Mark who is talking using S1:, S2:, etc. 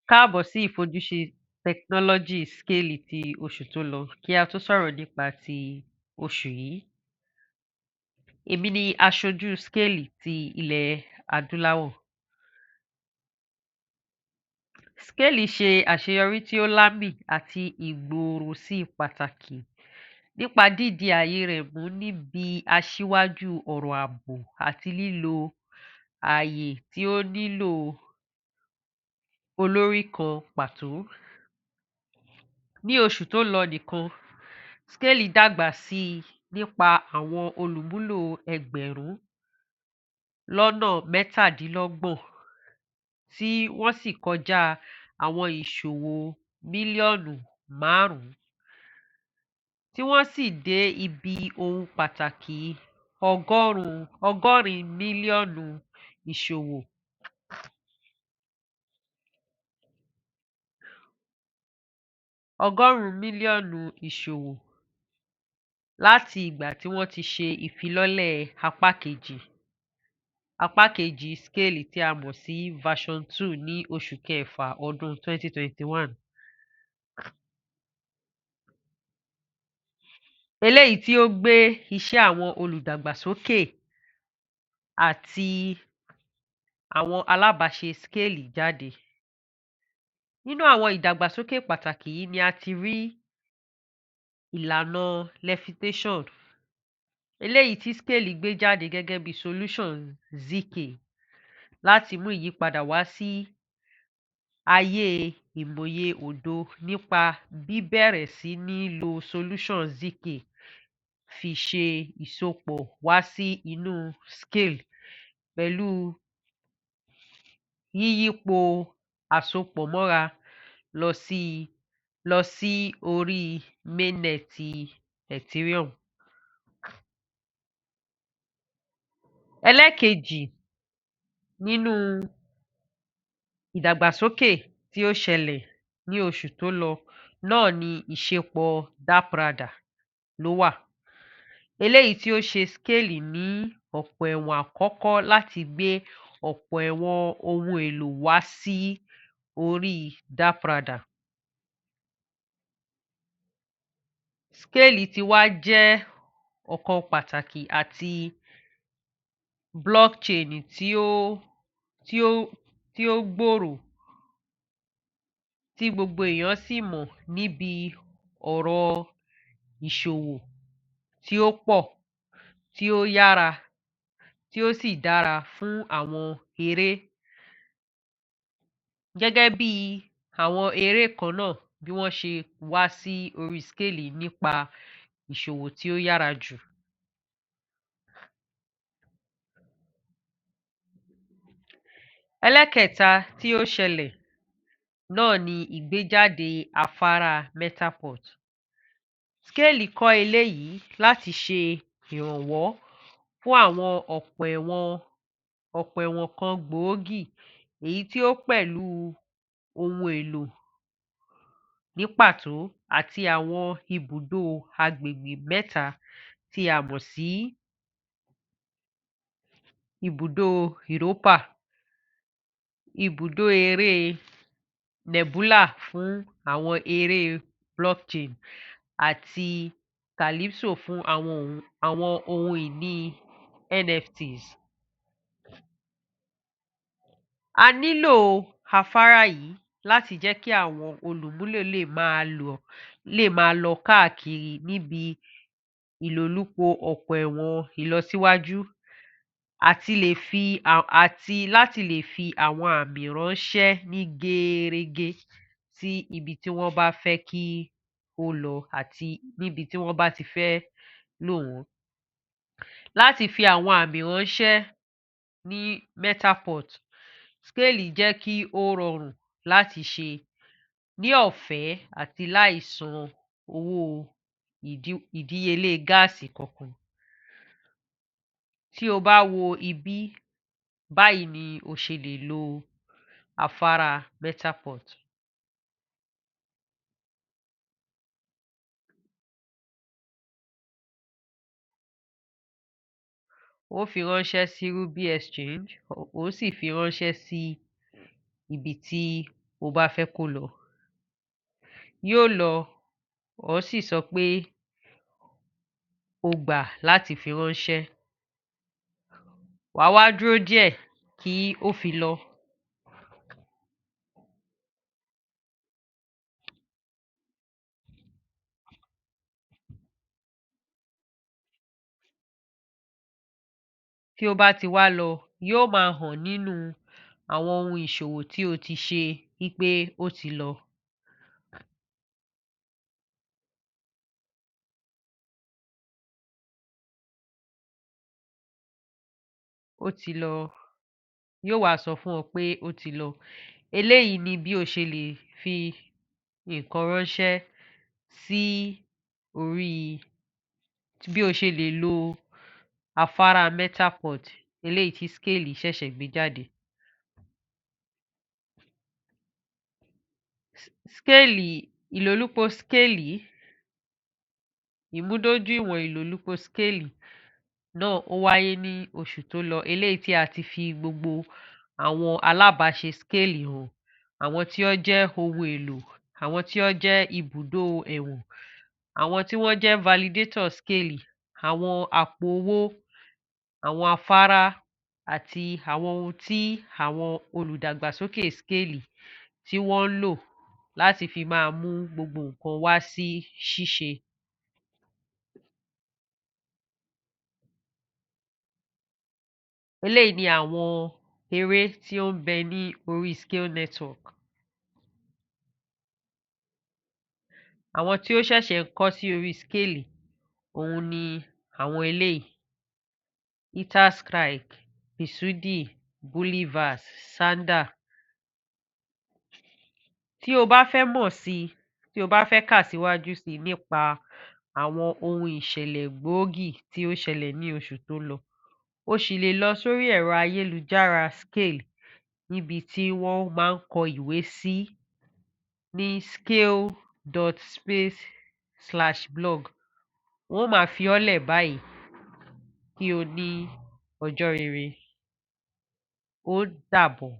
S1: Káàbọ̀ sí Ìfojusi Technology SKALE ti oṣù tó lọ kí a tó sọ̀rọ̀ nípa ti oṣù yìí. Èmi ni aṣojú SKALE ti ilẹ̀ adúláwọ̀. SKALE ṣe àṣeyọrí tí ó lámì àti ìgbòòròsí pàtàkì nípa dídi ààyè rẹ̀ mú níbi aṣíwájú ọ̀rọ̀ ààbò àti lílo ààyè tí ó nílò olórí kan pàtó. Ní oṣù tó lọ nìkan, SKALE dàgbà sí i nípa àwọn olùmúlò 1,000,000 tí wọ́n sì kọjá àwọn ìṣòwò mílíọ̀nù 5, tí wọ́n sì dé ibi ohun pàtàkì 80 mílíọ̀nù ìṣòwò. Láti ìgbà tí wọ́n ti ṣe ìfilọ́lẹ̀ apá kejì SKALE tí a mọ̀ sí version 2 ní oṣù Kẹfà ọdún 2021. Eléyìí tí ó gbé iṣẹ́ àwọn olùdàgbàsókè àti àwọn alábàáṣe SKALE jáde. Nínú àwọn ìdàgbàsókè pàtàkì yìí ni a ti rí ìlànà levitation, eléyìí tí SKALE gbé jáde gẹ́gẹ́ bí solution ZK láti mú ìyípadà wá sí ayé ìmòye òdo nípa bíbẹ̀rẹ̀ sí ní lo solution ZK fi ṣe ìsopọ̀ wá sí inú SKALE pẹ̀lú yíyípo àsopọ̀mọ́ra lọ sí orí mainnet Ethereum. Ẹlẹ́ẹ̀kejì nínú ìdàgbàsókè tí ó ṣẹlẹ̀ ní oṣù tó lọ náà ni ìṣepọ̀ DAppRadar ló wà. Eléyìí tí ó ṣe SKALE ní ọ̀pọ̀ ẹ̀wọ̀n àkọ́kọ́ láti gbé ọ̀pọ̀ ẹ̀wọ̀n ohun èlò wá sí orí DAppRadar. SKALE ti wá jẹ́ ọ̀kan pàtàkì àti blockchain tí ó gbòòrò tí gbogbo èèyàn sì mọ̀ níbi ọ̀rọ̀ ìṣòwò tí ó pọ̀, tí ó yára, tí ó sì dára fún àwọn eré. Gẹ́gẹ́ bí àwọn eré kan náà bí wọ́n ṣe wá sí orí SKALE nípa ìṣòwò tí ó yára jù. Ẹlẹ́ẹ̀kẹta tí ó ṣẹlẹ̀ náà ni ìgbéjáde afárá Metaport. SKALE kọ́ eléyìí láti ṣe ìrànwọ́ fún àwọn ọ̀pọ̀ ẹ̀wọ̀n kan gbòógì èyí tí ó pẹ̀lú ohun èlò ní pàtó àti àwọn ibùdó agbègbè 3 tí a mọ̀ sí ibùdó Europa, ibùdó eré Nebula fún àwọn eré blockchain àti Calypso fún àwọn ohun ìní NFTs. A nílò afárá yìí láti jẹ́ kí àwọn olùmúlò lè máa lọ káàkiri níbi ilolupo ọ̀pọ̀ ẹ̀wọ̀n ìlọsíwájú àti láti lè fi àwọn àmì ránṣẹ́ ní gẹ́rẹ́gẹ́ sí ibi tí wọ́n bá fẹ́ kí ó lọ àti níbi tí wọ́n bá ti fẹ́ lò wọ́n. Láti fi àwọn àmì ránṣẹ́ ní Metaport, SKALE jẹ́ kí ó rọrùn láti ṣe ní ọ̀fẹ́ àti láì san owó ìdíyelé gáàsì kankan. Tí o bá wo ibí, báyìí ni o ṣe lè lo afárá Metaport. Ó fi ránṣẹ́ sí Ruby Exchange, ó sì fi ránṣẹ́ sí ibi tí o bá fẹ́ kó lọ. Yóò lọ, ó sì sọ pé o gbà láti fi ránṣẹ́. Wà á wá dúró díẹ̀ kí ó fi lọ. Tí ó bá ti wá lọ, yóò máa hàn nínú àwọn ohun ìṣòwò tí o ti ṣe wípé ó ti lọ. Ó ti lọ. Yóò wá sọ fún ọ pé ó ti lọ. Eléyìí ni bí o ṣe lè fi nǹkan ránṣẹ́ sí orí, bí o ṣe lè lo afárá Metapod eléyìí tí Scale ṣẹ̀ṣẹ̀ gbé jáde. Ilolupo Scale, ìmúdójúìwọ̀n ilolupo Scale náà ó wáyé ní oṣù tó lọ, eléyìí tí a ti fi gbogbo àwọn alábàáṣe Scale hàn, àwọn tí ó jẹ́ ohun èlò, àwọn tí ó jẹ́ ibùdó ẹ̀wọ̀n, àwọn tí wọ́n jẹ́ validator Scale, àwọn àpò owó, àwọn afárá àti àwọn ohun tí àwọn olùdàgbàsókè Scale tí wọ́n ń lò láti fi máa mú gbogbo nǹkan wá sí ṣíṣe. Eléyìí ni àwọn eré tí ó ń bẹ ní orí Scale Network. Àwọn tí ó ṣẹ̀ṣẹ̀ ń kọ́ sí orí Scale òun ni àwọn eléyìí: Itastrike, Pisudi, Bulliverse, Sanda. Tí o bá fẹ́ mọ̀ sí, tí o bá fẹ́ kà síwájú sí nípa àwọn ohun ìṣẹ̀lẹ̀ gbòógì tí ó ṣẹlẹ̀ ní oṣù tó lọ, o sì lè lọ sórí ẹ̀rọ ayélujára Scale níbi tí wọ́n máa ń kọ ìwé sí ní scale.space/blog. Wọ́n máa fi ọ́ lẹ̀ báyìí. Kí o ní ọjọ́ rere. Ó dàbọ̀.